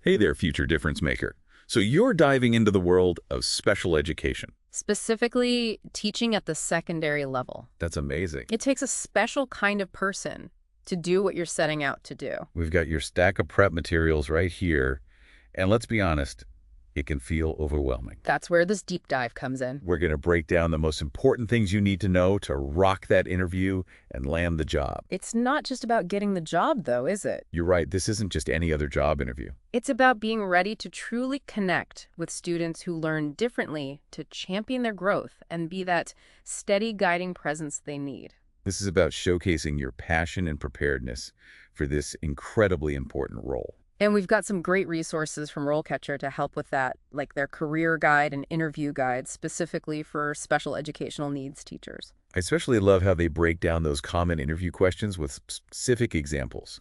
Hey there, future difference maker. So you're diving into the world of special education. Specifically, teaching at the secondary level. That's amazing. It takes a special kind of person to do what you're setting out to do. We've got your stack of prep materials right here. And let's be honest, it can feel overwhelming. That's where this deep dive comes in. We're going to break down the most important things you need to know to rock that interview and land the job. It's not just about getting the job, though, is it? You're right, this isn't just any other job interview. It's about being ready to truly connect with students who learn differently to champion their growth and be that steady guiding presence they need. This is about showcasing your passion and preparedness for this incredibly important role. And we've got some great resources from RoleCatcher to help with that, like their career guide and interview guide specifically for special educational needs teachers. I especially love how they break down those common interview questions with specific examples.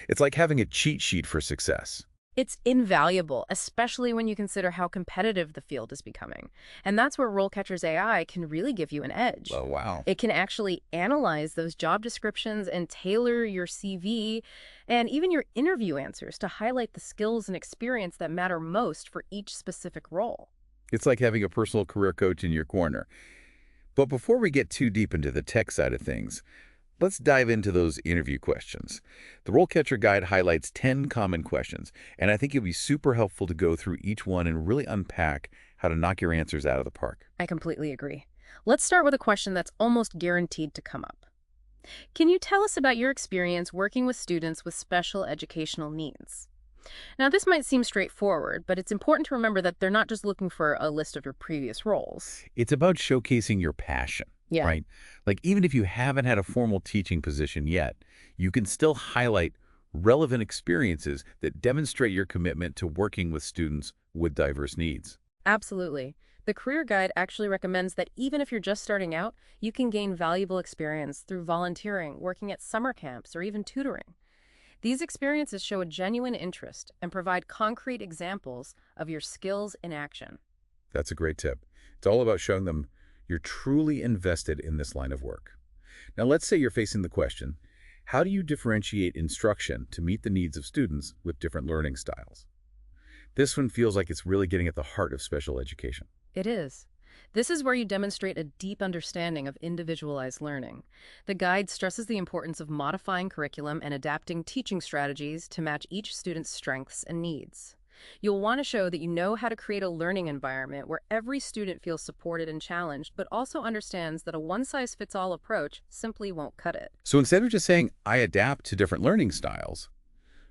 It's like having a cheat sheet for success. It's invaluable, especially when you consider how competitive the field is becoming. And that's where RoleCatcher's AI can really give you an edge. Oh, wow. It can actually analyze those job descriptions and tailor your CV and even your interview answers to highlight the skills and experience that matter most for each specific role. It's like having a personal career coach in your corner. But before we get too deep into the tech side of things, let's dive into those interview questions. The RoleCatcher Guide highlights 10 common questions, and I think it'll be super helpful to go through each one and really unpack how to knock your answers out of the park. I completely agree. Let's start with a question that's almost guaranteed to come up. Can you tell us about your experience working with students with special educational needs? Now, this might seem straightforward, but it's important to remember that they're not just looking for a list of your previous roles. It's about showcasing your passion, Yeah. right? Like even if you haven't had a formal teaching position yet, you can still highlight relevant experiences that demonstrate your commitment to working with students with diverse needs. Absolutely. The career guide actually recommends that even if you're just starting out, you can gain valuable experience through volunteering, working at summer camps, or even tutoring. These experiences show a genuine interest and provide concrete examples of your skills in action. That's a great tip. It's all about showing them you're truly invested in this line of work. Now, let's say you're facing the question, how do you differentiate instruction to meet the needs of students with different learning styles? This one feels like it's really getting at the heart of special education. It is. This is where you demonstrate a deep understanding of individualized learning. The guide stresses the importance of modifying curriculum and adapting teaching strategies to match each student's strengths and needs. You'll want to show that you know how to create a learning environment where every student feels supported and challenged, but also understands that a one-size-fits-all approach simply won't cut it. So instead of just saying, I adapt to different learning styles,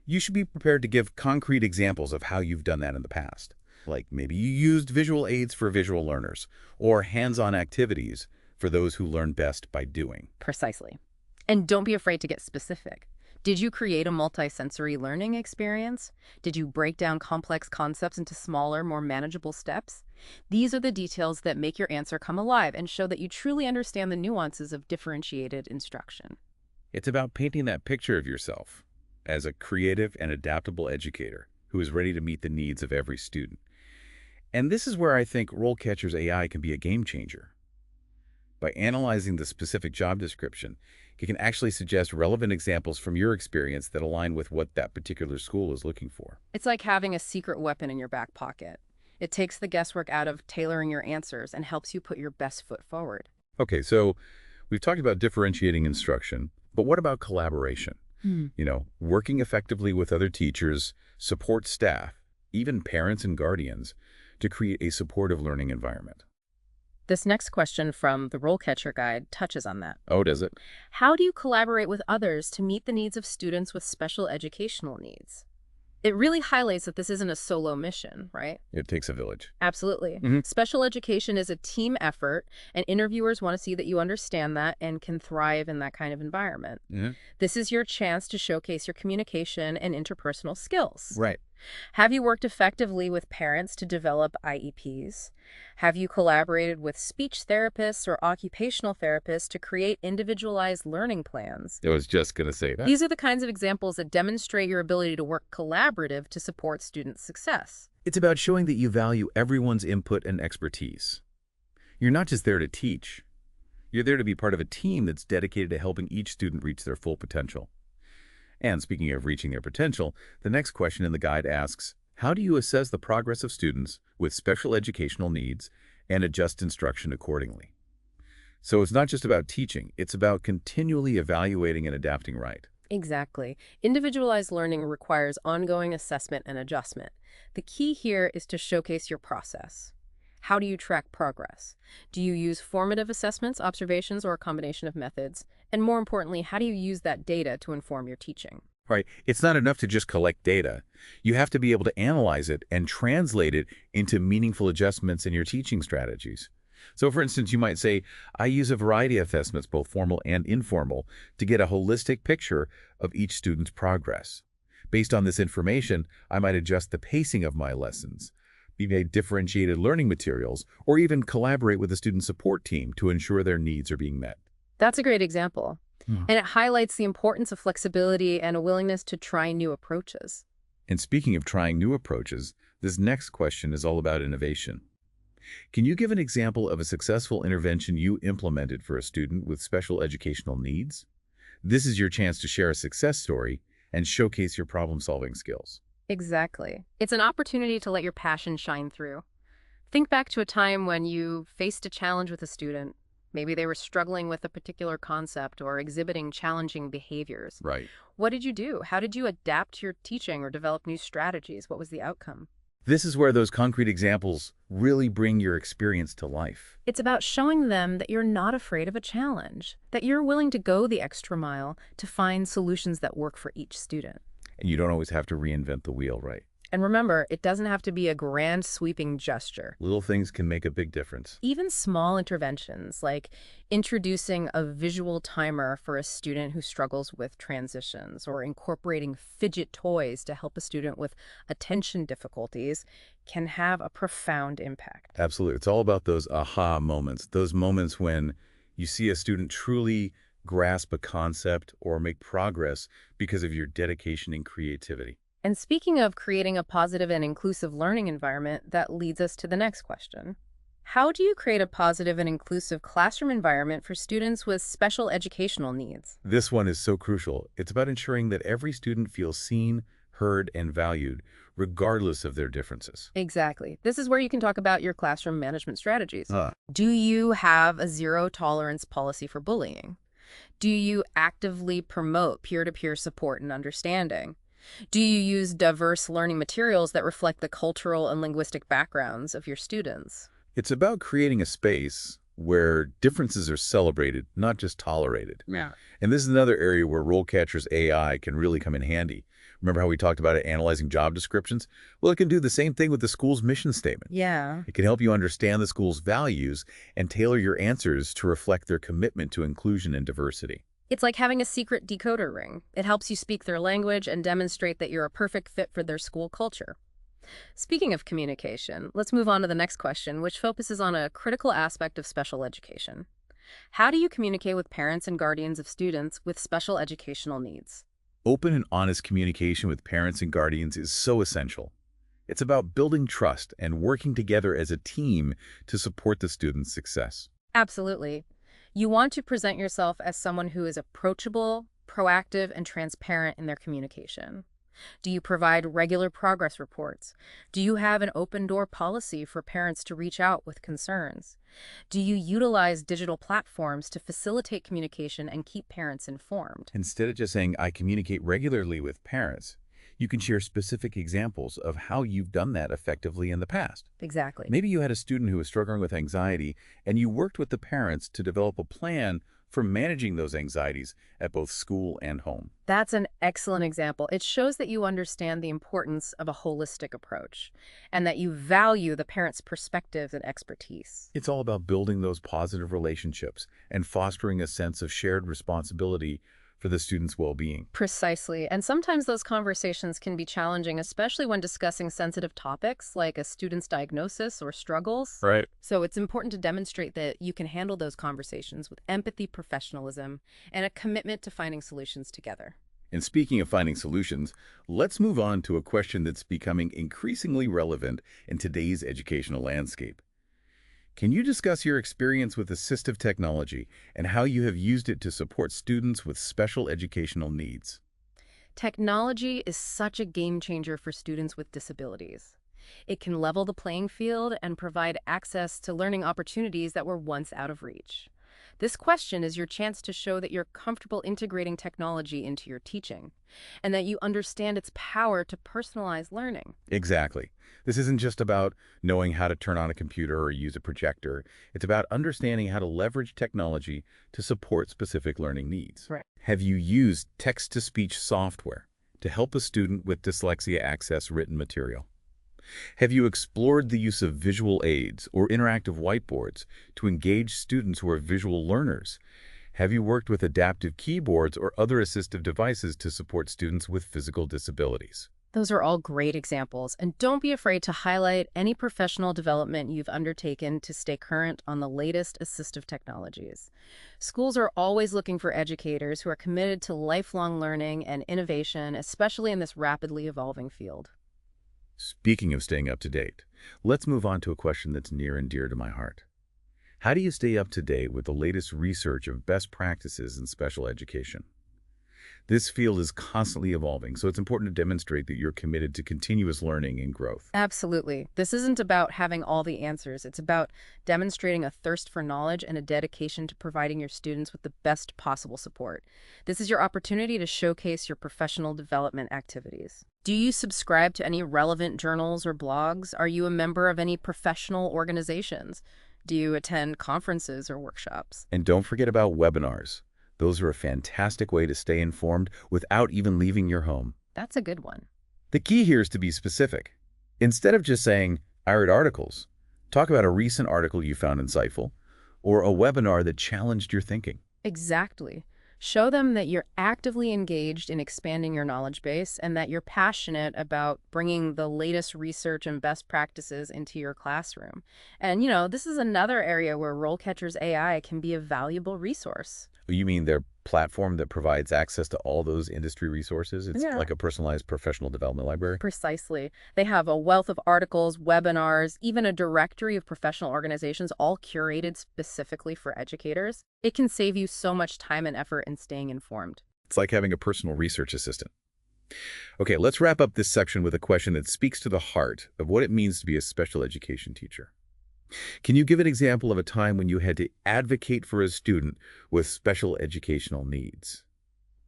you should be prepared to give concrete examples of how you've done that in the past. Like maybe you used visual aids for visual learners, or hands-on activities for those who learn best by doing. Precisely. And don't be afraid to get specific. Did you create a multisensory learning experience? Did you break down complex concepts into smaller, more manageable steps? These are the details that make your answer come alive and show that you truly understand the nuances of differentiated instruction. It's about painting that picture of yourself as a creative and adaptable educator who is ready to meet the needs of every student. And this is where I think RoleCatcher's AI can be a game changer. By analyzing the specific job description, it can actually suggest relevant examples from your experience that align with what that particular school is looking for. It's like having a secret weapon in your back pocket. It takes the guesswork out of tailoring your answers and helps you put your best foot forward. Okay, so we've talked about differentiating instruction, but what about collaboration? Working effectively with other teachers, support staff, even parents and guardians, to create a supportive learning environment. This next question from the RoleCatcher Guide touches on that. Oh, does it? How do you collaborate with others to meet the needs of students with special educational needs? It really highlights that this isn't a solo mission, right? It takes a village. Absolutely. Mhm. Special education is a team effort, and interviewers want to see that you understand that and can thrive in that kind of environment. Yeah. This is your chance to showcase your communication and interpersonal skills. Right. Have you worked effectively with parents to develop IEPs? Have you collaborated with speech therapists or occupational therapists to create individualized learning plans? I was just going to say that. These are the kinds of examples that demonstrate your ability to work collaborative to support student success. It's about showing that you value everyone's input and expertise. You're not just there to teach. You're there to be part of a team that's dedicated to helping each student reach their full potential. And speaking of reaching their potential, the next question in the guide asks, How do you assess the progress of students with special educational needs and adjust instruction accordingly? So it's not just about teaching, it's about continually evaluating and adapting, right? Exactly. Individualized learning requires ongoing assessment and adjustment. The key here is to showcase your process. How do you track progress? Do you use formative assessments, observations, or a combination of methods? And more importantly, how do you use that data to inform your teaching? Right. It's not enough to just collect data. You have to be able to analyze it and translate it into meaningful adjustments in your teaching strategies. So for instance, you might say, I use a variety of assessments, both formal and informal, to get a holistic picture of each student's progress. Based on this information, I might adjust the pacing of my lessons, be made differentiated learning materials, or even collaborate with the student support team to ensure their needs are being met. That's a great example. Hmm. And it highlights the importance of flexibility and a willingness to try new approaches. And speaking of trying new approaches, this next question is all about innovation. Can you give an example of a successful intervention you implemented for a student with special educational needs? This is your chance to share a success story and showcase your problem-solving skills. Exactly. It's an opportunity to let your passion shine through. Think back to a time when you faced a challenge with a student. Maybe they were struggling with a particular concept or exhibiting challenging behaviors. Right. What did you do? How did you adapt your teaching or develop new strategies? What was the outcome? This is where those concrete examples really bring your experience to life. It's about showing them that you're not afraid of a challenge, that you're willing to go the extra mile to find solutions that work for each student. And you don't always have to reinvent the wheel, right? And remember, it doesn't have to be a grand sweeping gesture. Little things can make a big difference. Even small interventions, like introducing a visual timer for a student who struggles with transitions, or incorporating fidget toys to help a student with attention difficulties, can have a profound impact. Absolutely. It's all about those aha moments, those moments when you see a student truly grasp a concept or make progress because of your dedication and creativity. And speaking of creating a positive and inclusive learning environment, that leads us to the next question. How do you create a positive and inclusive classroom environment for students with special educational needs? This one is so crucial. It's about ensuring that every student feels seen, heard, and valued, regardless of their differences. Exactly. This is where you can talk about your classroom management strategies. Ah, Do you have a zero tolerance policy for bullying? Do you actively promote peer-to-peer support and understanding? Do you use diverse learning materials that reflect the cultural and linguistic backgrounds of your students? It's about creating a space where differences are celebrated, not just tolerated. Yeah. And this is another area where RoleCatcher's AI can really come in handy. Remember how we talked about it analyzing job descriptions? Well, it can do the same thing with the school's mission statement. Yeah. It can help you understand the school's values and tailor your answers to reflect their commitment to inclusion and diversity. It's like having a secret decoder ring. It helps you speak their language and demonstrate that you're a perfect fit for their school culture. Speaking of communication, let's move on to the next question, which focuses on a critical aspect of special education. How do you communicate with parents and guardians of students with special educational needs? Open and honest communication with parents and guardians is so essential. It's about building trust and working together as a team to support the student's success. Absolutely. You want to present yourself as someone who is approachable, proactive, and transparent in their communication. Do you provide regular progress reports? Do you have an open door policy for parents to reach out with concerns? Do you utilize digital platforms to facilitate communication and keep parents informed? Instead of just saying, I communicate regularly with parents, you can share specific examples of how you've done that effectively in the past. Exactly. Maybe you had a student who was struggling with anxiety, and you worked with the parents to develop a plan for managing those anxieties at both school and home. That's an excellent example. It shows that you understand the importance of a holistic approach and that you value the parent's perspective and expertise. It's all about building those positive relationships and fostering a sense of shared responsibility for the student's well-being. Precisely. And sometimes those conversations can be challenging, especially when discussing sensitive topics like a student's diagnosis or struggles. Right. So it's important to demonstrate that you can handle those conversations with empathy, professionalism, and a commitment to finding solutions together. And speaking of finding solutions, let's move on to a question that's becoming increasingly relevant in today's educational landscape. Can you discuss your experience with assistive technology and how you have used it to support students with special educational needs? Technology is such a game changer for students with disabilities. It can level the playing field and provide access to learning opportunities that were once out of reach. This question is your chance to show that you're comfortable integrating technology into your teaching and that you understand its power to personalize learning. Exactly. This isn't just about knowing how to turn on a computer or use a projector. It's about understanding how to leverage technology to support specific learning needs. Right. Have you used text-to-speech software to help a student with dyslexia access written material? Have you explored the use of visual aids or interactive whiteboards to engage students who are visual learners? Have you worked with adaptive keyboards or other assistive devices to support students with physical disabilities? Those are all great examples, and don't be afraid to highlight any professional development you've undertaken to stay current on the latest assistive technologies. Schools are always looking for educators who are committed to lifelong learning and innovation, especially in this rapidly evolving field. Speaking of staying up to date, let's move on to a question that's near and dear to my heart. How do you stay up to date with the latest research of best practices in special education? This field is constantly evolving, so it's important to demonstrate that you're committed to continuous learning and growth. Absolutely. This isn't about having all the answers. It's about demonstrating a thirst for knowledge and a dedication to providing your students with the best possible support. This is your opportunity to showcase your professional development activities. Do you subscribe to any relevant journals or blogs? Are you a member of any professional organizations? Do you attend conferences or workshops? And don't forget about webinars. Those are a fantastic way to stay informed without even leaving your home. That's a good one. The key here is to be specific. Instead of just saying, I read articles, talk about a recent article you found insightful or a webinar that challenged your thinking. Exactly. Show them that you're actively engaged in expanding your knowledge base and that you're passionate about bringing the latest research and best practices into your classroom. And, this is another area where RoleCatcher's AI can be a valuable resource. You mean their platform that provides access to all those industry resources? It's Yeah. like a personalized professional development library? Precisely. They have a wealth of articles, webinars, even a directory of professional organizations, all curated specifically for educators. It can save you so much time and effort in staying informed. It's like having a personal research assistant. Okay, let's wrap up this section with a question that speaks to the heart of what it means to be a special education teacher. Can you give an example of a time when you had to advocate for a student with special educational needs?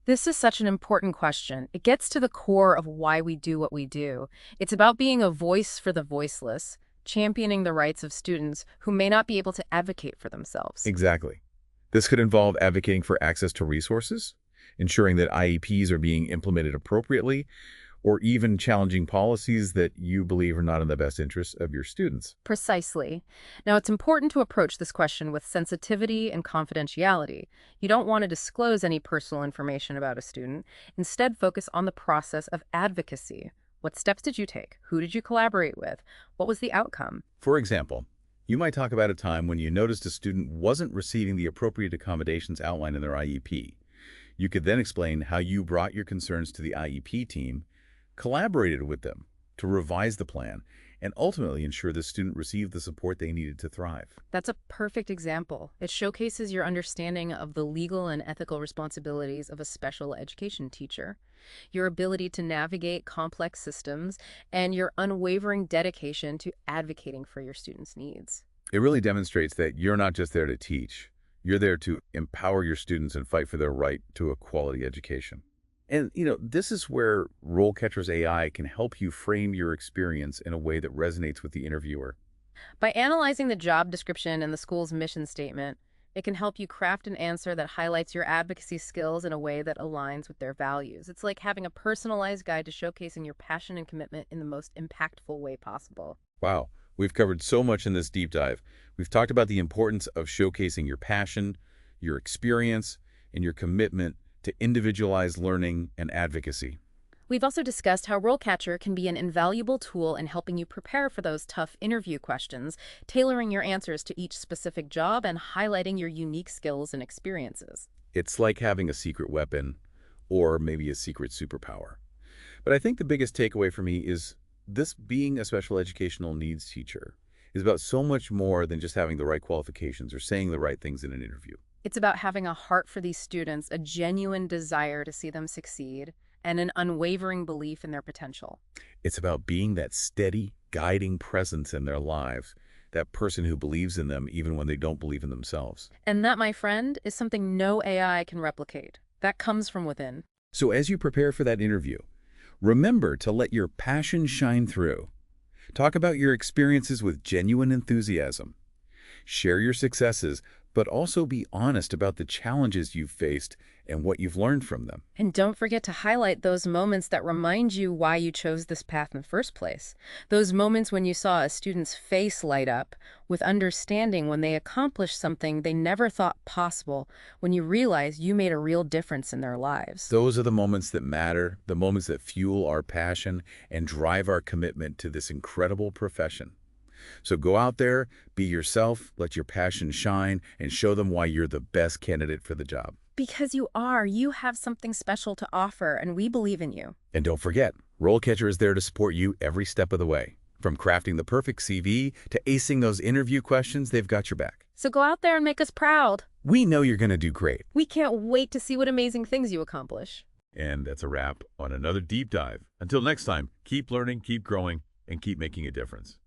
This is such an important question. It gets to the core of why we do what we do. It's about being a voice for the voiceless, championing the rights of students who may not be able to advocate for themselves. Exactly. This could involve advocating for access to resources, ensuring that IEPs are being implemented appropriately, or even challenging policies that you believe are not in the best interest of your students. Precisely. Now, it's important to approach this question with sensitivity and confidentiality. You don't want to disclose any personal information about a student. Instead, focus on the process of advocacy. What steps did you take? Who did you collaborate with? What was the outcome? For example, you might talk about a time when you noticed a student wasn't receiving the appropriate accommodations outlined in their IEP. You could then explain how you brought your concerns to the IEP team, collaborated with them to revise the plan, and ultimately ensure the student received the support they needed to thrive. That's a perfect example. It showcases your understanding of the legal and ethical responsibilities of a special education teacher, your ability to navigate complex systems, and your unwavering dedication to advocating for your students' needs. It really demonstrates that you're not just there to teach. You're there to empower your students and fight for their right to a quality education. And, this is where RoleCatcher's AI can help you frame your experience in a way that resonates with the interviewer. By analyzing the job description and the school's mission statement, it can help you craft an answer that highlights your advocacy skills in a way that aligns with their values. It's like having a personalized guide to showcasing your passion and commitment in the most impactful way possible. Wow, we've covered so much in this deep dive. We've talked about the importance of showcasing your passion, your experience, and your commitment to individualized learning and advocacy. We've also discussed how RoleCatcher can be an invaluable tool in helping you prepare for those tough interview questions, tailoring your answers to each specific job and highlighting your unique skills and experiences. It's like having a secret weapon or maybe a secret superpower. But I think the biggest takeaway for me is this being a special educational needs teacher is about so much more than just having the right qualifications or saying the right things in an interview. It's about having a heart for these students, a genuine desire to see them succeed, and an unwavering belief in their potential. It's about being that steady, guiding presence in their lives, that person who believes in them even when they don't believe in themselves. And that, my friend, is something no AI can replicate. That comes from within. So as you prepare for that interview, remember to let your passion shine through. Talk about your experiences with genuine enthusiasm. Share your successes, but also be honest about the challenges you've faced and what you've learned from them. And don't forget to highlight those moments that remind you why you chose this path in the first place. Those moments when you saw a student's face light up with understanding when they accomplished something they never thought possible, when you realize you made a real difference in their lives. Those are the moments that matter, the moments that fuel our passion and drive our commitment to this incredible profession. So go out there, be yourself, let your passion shine, and show them why you're the best candidate for the job. Because you are. You have something special to offer, and we believe in you. And don't forget, RoleCatcher is there to support you every step of the way. From crafting the perfect CV to acing those interview questions, they've got your back. So go out there and make us proud. We know you're going to do great. We can't wait to see what amazing things you accomplish. And that's a wrap on another deep dive. Until next time, keep learning, keep growing, and keep making a difference.